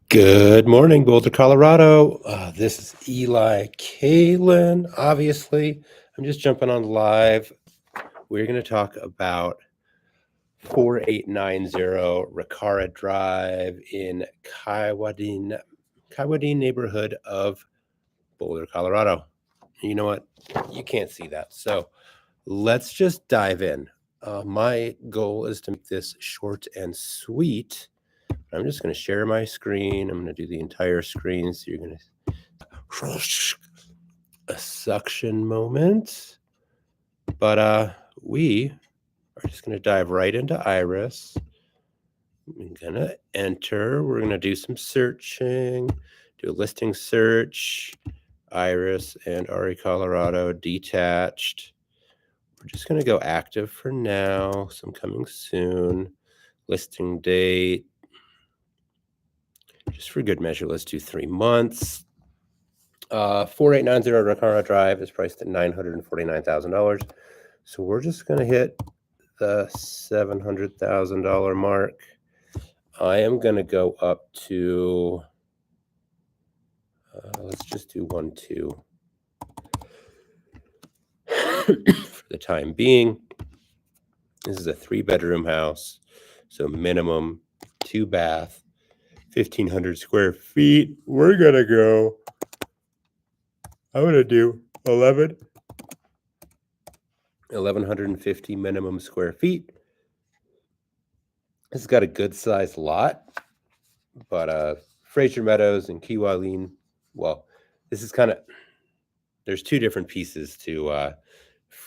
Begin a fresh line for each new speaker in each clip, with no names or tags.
Good morning, Boulder, Colorado. This is Eli Kalen. Obviously, I'm just jumping on live. We're going to talk about 4890 Ricara Drive in Kaiwadin neighborhood of Boulder, Colorado. You know what? You can't see that. So let's just dive in. My goal is to make this short and sweet. I'm just going to share my screen. I'm going to do the entire screen. So you're going to a suction moment. But we are just going to dive right into Iris. I'm going to enter. We're going to do some searching, do a listing search. Iris and RE Colorado detached. We're just going to go active for now. Some coming soon. Listing date. Just for good measure, let's do 3 months. 4890 Ricara Drive is priced at $949,000. So we're just going to hit the $700,000 mark. I am going to go up to, let's just do 1-2 for the time being. This is a 3-bedroom house, so minimum 2 bath, 1,500 square feet. We're going to go, I'm going to do 1,150 minimum square feet. This has got a good sized lot, but Fraser Meadows and Kiwalin, well, this is kind of, there's 2 different pieces to,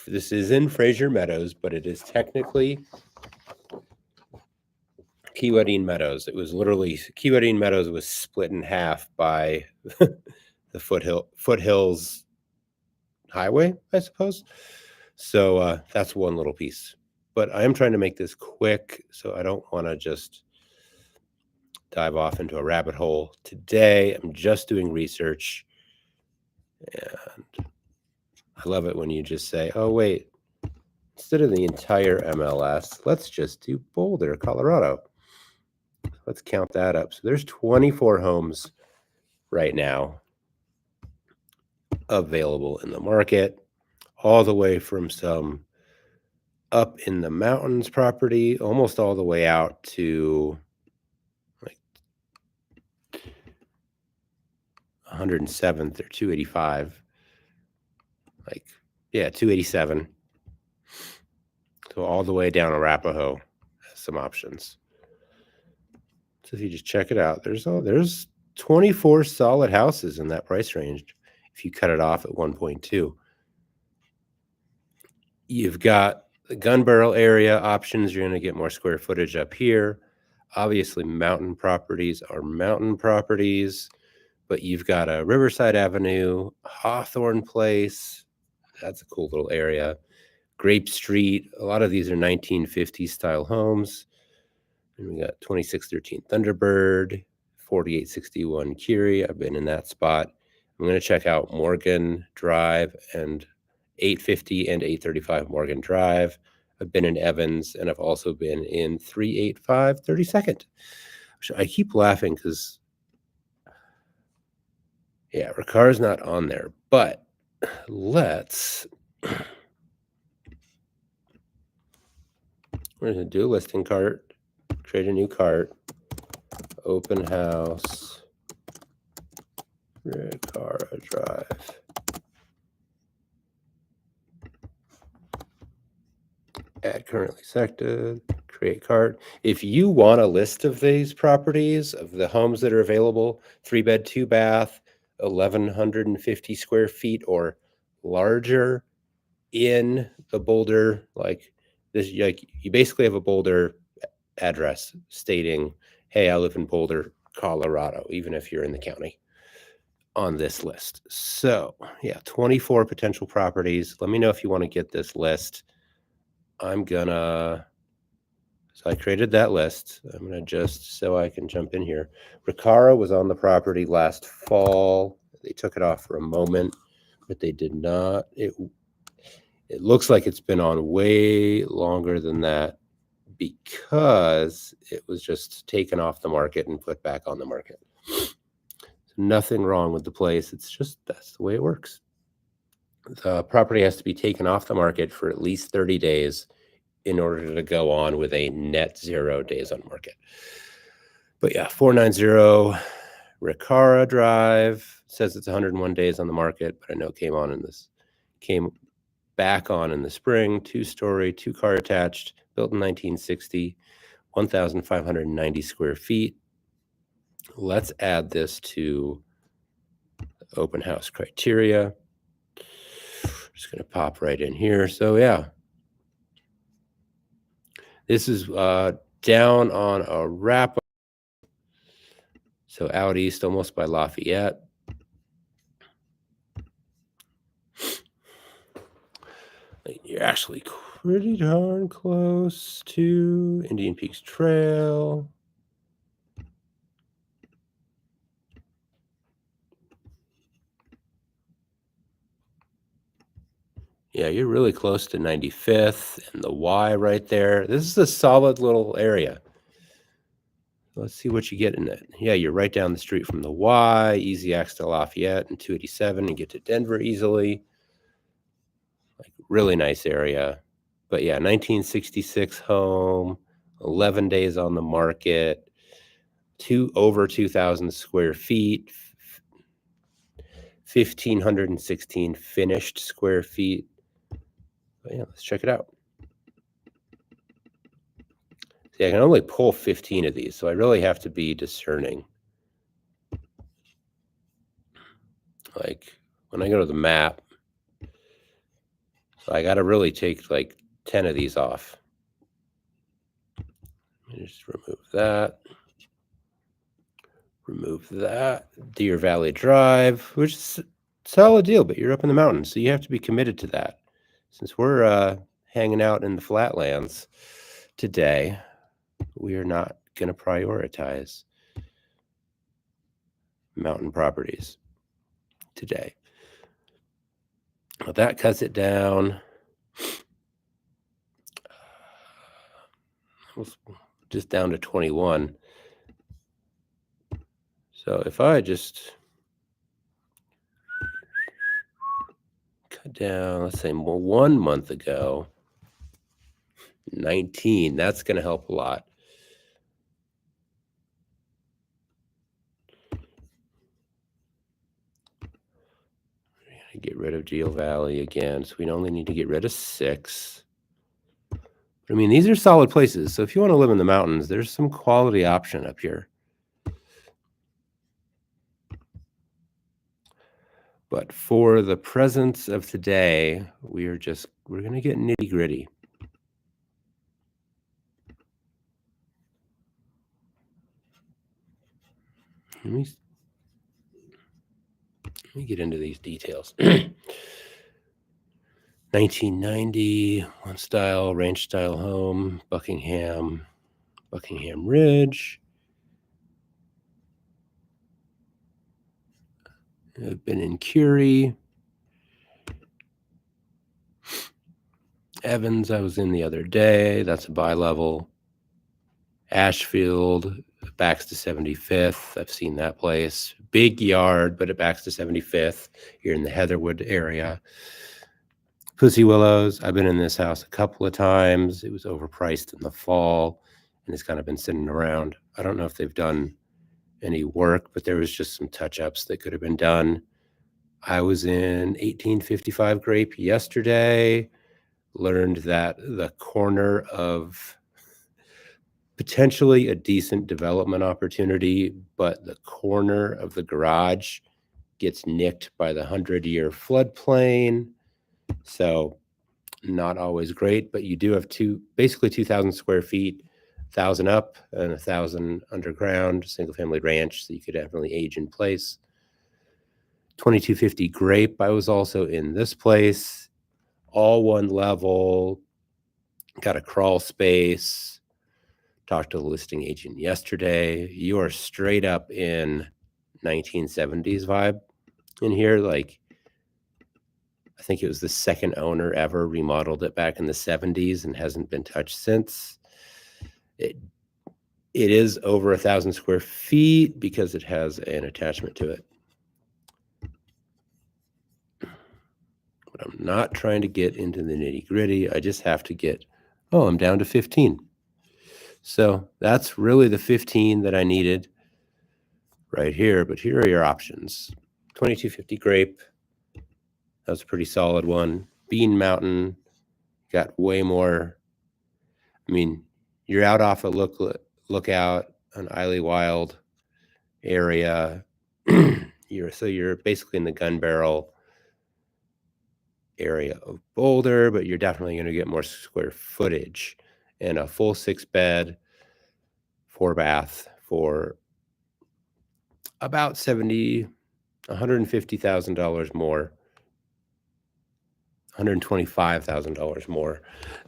this is in Fraser Meadows, but it is technically Kiwalin Meadows. It was literally, Kiwalin Meadows was split in half by the Foothills Highway, I suppose. So that's one little piece. But I am trying to make this quick, so I don't want to just dive off into a rabbit hole today. I'm just doing research, and I love it when you just say, oh, wait, instead of the entire MLS, let's just do Boulder, Colorado. Let's count that up. So there's 24 homes right now available in the market, all the way from some up in the mountains property, almost all the way out to like 107th or 285. Like, yeah, 287. So all the way down Arapahoe has some options. So if you just check it out, there's 24 solid houses in that price range. If you cut it off at 1.2, you've got the gun barrel area options. You're going to get more square footage up here. Obviously, mountain properties are mountain properties, but you've got a Riverside Avenue, Hawthorne Place. That's a cool little area. Grape Street. A lot of these are 1950s style homes. And we got 2613 Thunderbird, 4861 Curie. I've been in that spot. I'm going to check out Morgan Drive and 850 and 835 Morgan Drive. I've been in Evans, and I've also been in 385 32nd. I keep laughing because, yeah, Ricard's not on there, but let's, we're going to do a listing cart, create a new cart, open house, Ricara Drive. Add currently selected, create cart. If you want a list of these properties, of the homes that are available, 3-bed, 2-bath, 1,150 square feet or larger in the Boulder, like this, like you basically have a Boulder address stating, hey, I live in Boulder, Colorado, even if you're in the county on this list. So yeah, 24 potential properties. Let me know if you want to get this list. I'm gonna, so I created that list. I'm gonna just, so I can jump in here. Ricara was on the property last fall. They took it off for a moment, but they did not. It looks like it's been on way longer than that. because it was just taken off the market and put back on the market. Nothing wrong with the place. It's just that's the way it works. The property has to be taken off the market for at least 30 days in order to go on with a net 0 days on market. But yeah, 490 Ricara Drive says it's 101 days on the market, but I know it came back on in the spring. 2-story, 2-car attached, built in 1960, 1,590 square feet. Let's add this to open house criteria. Just going to pop right in here. So yeah, this is down on a wrap. So out east, almost by Lafayette. You're actually pretty darn close to Indian Peaks Trail. Yeah, you're really close to 95th and the Y right there. This is a solid little area. Let's see what you get in it. Yeah, you're right down the street from the Y, easy access to Lafayette and 287 and get to Denver easily. Like really nice area. But yeah, 1966 home, 11 days on the market, over 2,000 square feet, 1,516 finished square feet. But yeah, let's check it out. See, I can only pull 15 of these, so I really have to be discerning. Like when I go to the map, so I got to really take like 10 of these off. Let me just remove that. Remove that. Deer Valley Drive, which is a solid deal, but you're up in the mountains, so you have to be committed to that. Since we're hanging out in the flatlands today, we are not going to prioritize mountain properties today. Well, that cuts it down. Just down to 21. So if I just cut down, let's say 1 month ago, 19, that's going to help a lot. Get rid of Geo Valley again, so we only need to get rid of 6. I mean, these are solid places, so if you want to live in the mountains, there's some quality option up here. But for the presence of today, we're going to get nitty gritty. Let me get into these details. 1990, one style, ranch style home, Buckingham Ridge. I've been in Curie. Evans, I was in the other day. That's a bi-level. Ashfield, backs to 75th. I've seen that place. Big yard, but it backs to 75th. You're in the Heatherwood area. Pussy Willows, I've been in this house a couple of times. It was overpriced in the fall, and it's kind of been sitting around. I don't know if they've done any work, but there was just some touch-ups that could have been done. I was in 1855 Grape yesterday. Learned that the corner of potentially a decent development opportunity, but the corner of the garage gets nicked by the 100-year floodplain. So not always great, but you do have basically 2,000 square feet, 1,000 up and 1,000 underground, single family ranch. So you could definitely age in place. 2250 Grape, I was also in this place, all one level, got a crawl space. Talked to the listing agent yesterday. You are straight up in 1970s vibe in here. Like, I think it was the second owner ever remodeled it back in the 70s and hasn't been touched since. It it is over 1,000 square feet because it has an attachment to it. But I'm not trying to get into the nitty-gritty. I just have to get, oh, I'm down to 15. So that's really the 15 that I needed right here. But here are your options. 2250 grape. That's a pretty solid one. Bean Mountain got way more. I mean, you're out off a lookout on Eiley Wild area. you're basically in the gun barrel area of Boulder, but you're definitely going to get more square footage, and a full 6-bed, 4-bath for about $150,000 more, $125,000 more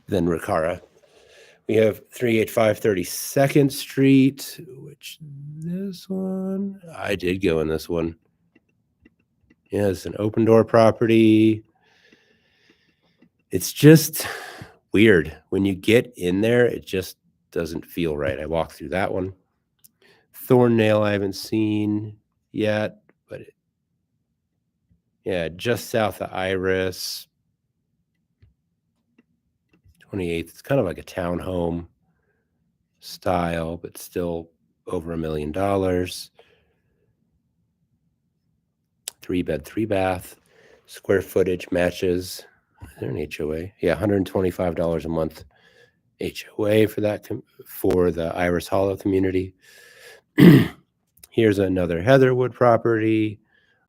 than Ricara. We have 385 32nd Street, which this one, I did go in this one. Yeah, it's an open door property. It's just weird. When you get in there, it just doesn't feel right. I walked through that one. Thornnail I haven't seen yet, but yeah, just south of Iris. 28th. It's kind of like a townhome style, but still over $1 million. 3-bed, 3-bath. Square footage matches. Is there an HOA? Yeah, $125 a month HOA for that, for the Iris Hollow community. Here's another Heatherwood property.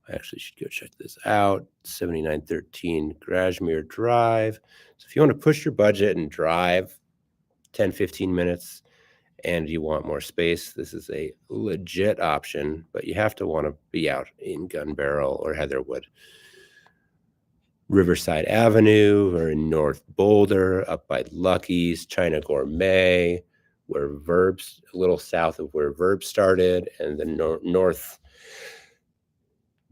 I actually should go check this out. 7913 Grashmere Drive. So if you want to push your budget and drive 10, 15 minutes and you want more space, this is a legit option, but you have to want to be out in Gun Barrel or Heatherwood. Riverside Avenue or in North Boulder, up by Lucky's, China Gourmet, where Verbs, a little south of where Verb started, and the North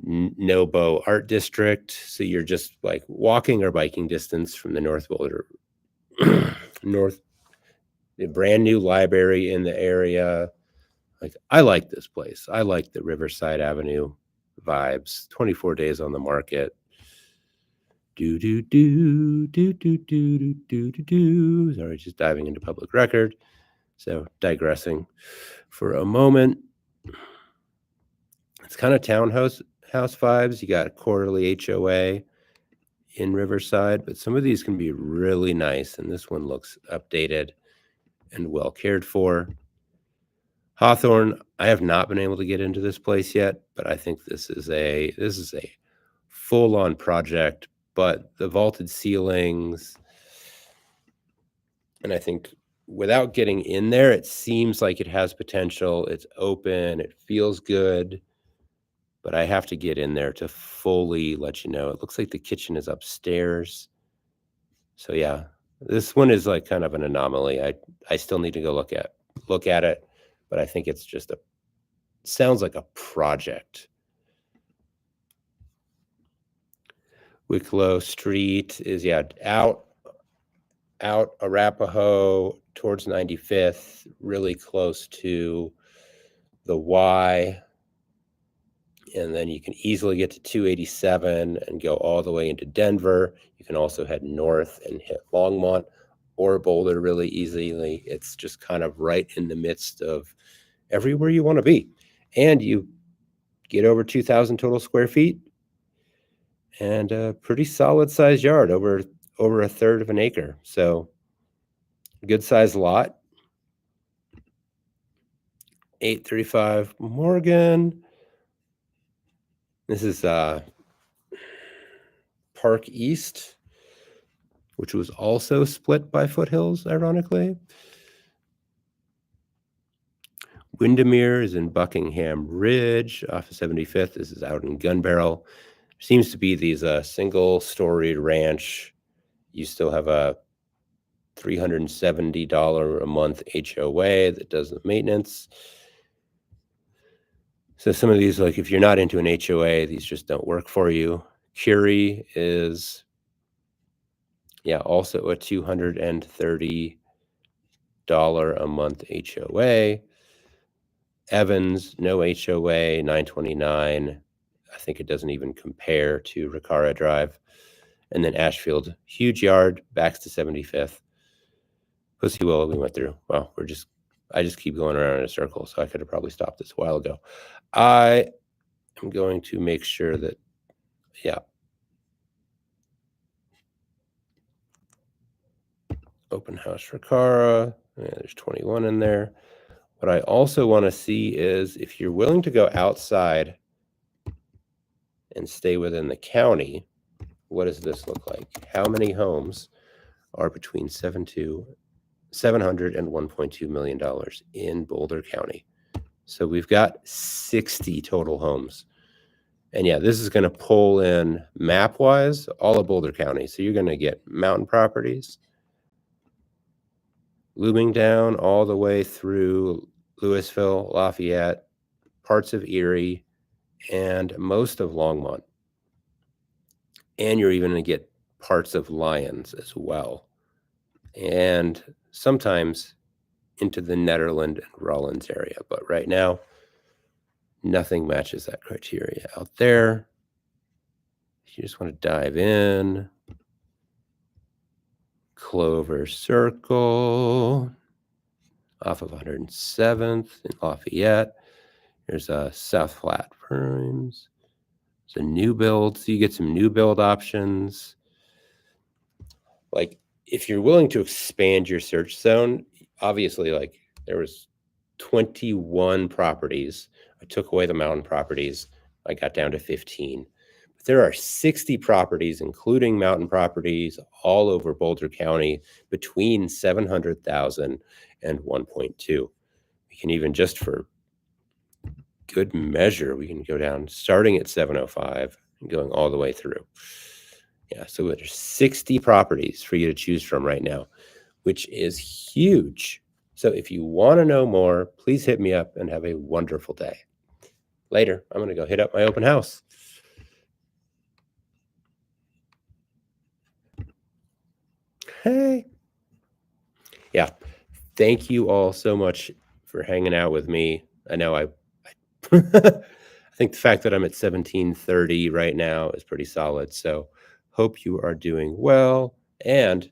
Nobo Art District. So you're just like walking or biking distance from the North Boulder, the brand new library in the area. Like, I like this place. I like the Riverside Avenue vibes. 24 days on the market. Sorry, just diving into public record. So digressing for a moment. It's kind of townhouse vibes. You got a quarterly HOA in Riverside, but some of these can be really nice, and this one looks updated and well cared for. Hawthorne, I have not been able to get into this place yet, but I think this is a full-on project. But the vaulted ceilings, and I think without getting in there, it seems like it has potential. It's open, it feels good, but I have to get in there to fully let you know. It looks like the kitchen is upstairs. So yeah, this one is like kind of an anomaly. I still need to go look at it, but I think it's just sounds like a project. Wicklow Street is out Arapahoe towards 95th, really close to the Y. And then you can easily get to 287 and go all the way into Denver. You can also head north and hit Longmont or Boulder really easily. It's just kind of right in the midst of everywhere you want to be. And you get over 2,000 total square feet and a pretty solid sized yard, over a third of an acre. So good sized lot. 835 Morgan. This is Park East, which was also split by Foothills, ironically. Windermere is in Buckingham Ridge off of 75th. This is out in Gun Barrel. Seems to be these single-story ranch. You still have a $370 a month HOA that does the maintenance. So some of these, like if you're not into an HOA, these just don't work for you. Curie is, also a $230 $1 a month HOA. Evans, no HOA, $9.29. I think it doesn't even compare to Ricara Drive. And then Ashfield, huge yard, backs to 75th. Pussy Willow we went through. Well, I just keep going around in a circle, so I could have probably stopped this a while ago. I am going to make sure that, yeah. Open house Ricara. Yeah, there's 21 in there. What I also want to see is if you're willing to go outside and stay within the county, what does this look like? How many homes are between 700 and $1.2 million in Boulder County? So we've got 60 total homes. And yeah, this is going to pull in map-wise all of Boulder County. So you're going to get mountain properties, looming down all the way through Louisville, Lafayette, parts of Erie, and most of Longmont. And you're even going to get parts of Lyons as well. And sometimes into the Nederland and Rollins area. But right now, nothing matches that criteria out there. If you just want to dive in, Clover Circle off of 107th in Lafayette. There's a South Flat Primes. It's a new build, so you get some new build options. Like if you're willing to expand your search zone, obviously like there was 21 properties. I took away the mountain properties. I got down to 15. But there are 60 properties, including mountain properties, all over Boulder County between 700,000 and 1.2. We can even, just for good measure, we can go down starting at 705 and going all the way through. Yeah, so there's 60 properties for you to choose from right now, which is huge. So if you want to know more, please hit me up and have a wonderful day. Later, I'm going to go hit up my open house. Hey. Yeah, thank you all so much for hanging out with me. I know I think the fact that I'm at 1730 right now is pretty solid. So hope you are doing well, and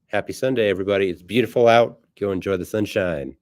happy Sunday, everybody. It's beautiful out. Go enjoy the sunshine.